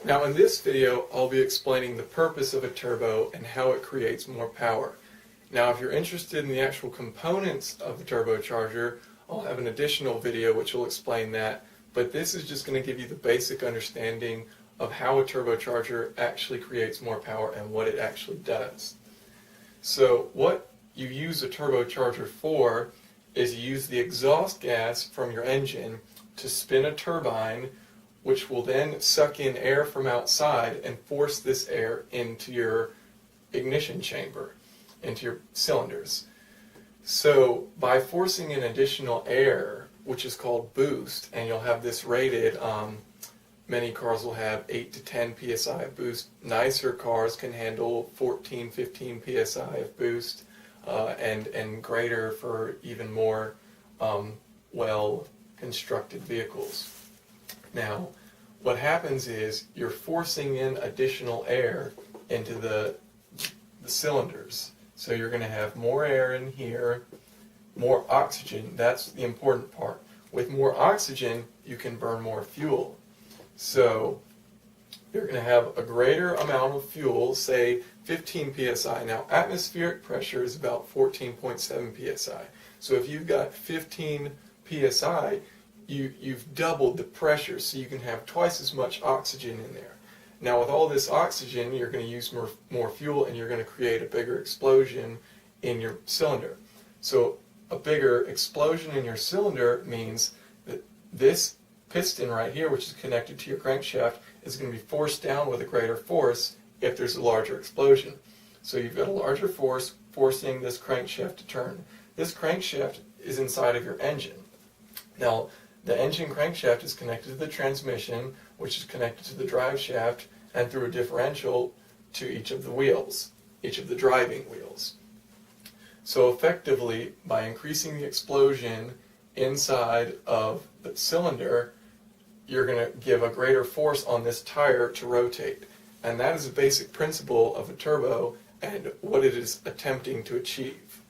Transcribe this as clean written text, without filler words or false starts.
Now in this video, I'll be explaining the purpose of a turbo and how it creates more power. Now if you're interested in the actual components of the turbocharger, I'll have an additional video which will explain that, but this is just going to give you the basic understanding of how a turbocharger actually creates more power and what it actually does. So what you use a turbocharger for is you use the exhaust gas from your engine to spin a turbine, which will then suck in air from outside and force this air into your ignition chamber, into your cylinders. So by forcing in additional air, which is called boost, and you'll have this rated, many cars will have 8 to 10 psi of boost. Nicer cars can handle 14, 15 psi of boost, and greater for even more well-constructed vehicles. Now, what happens is you're forcing in additional air into the cylinders. So you're going to have more air in here, more oxygen. That's the important part. With more oxygen, you can burn more fuel. So you're going to have a greater amount of fuel, say 15 psi. Now, atmospheric pressure is about 14.7 psi. So if you've got 15 psi, you've doubled the pressure, so you can have twice as much oxygen in there. Now with all this oxygen, you're going to use more fuel, and you're going to create a bigger explosion in your cylinder. So a bigger explosion in your cylinder means that this piston right here, which is connected to your crankshaft, is going to be forced down with a greater force if there's a larger explosion. So you've got a larger force forcing this crankshaft to turn. This crankshaft is inside of your engine. Now, the engine crankshaft is connected to the transmission, which is connected to the drive shaft, and through a differential to each of the wheels, each of the driving wheels. So effectively, by increasing the explosion inside of the cylinder, you're going to give a greater force on this tire to rotate. And that is a basic principle of a turbo and what it is attempting to achieve.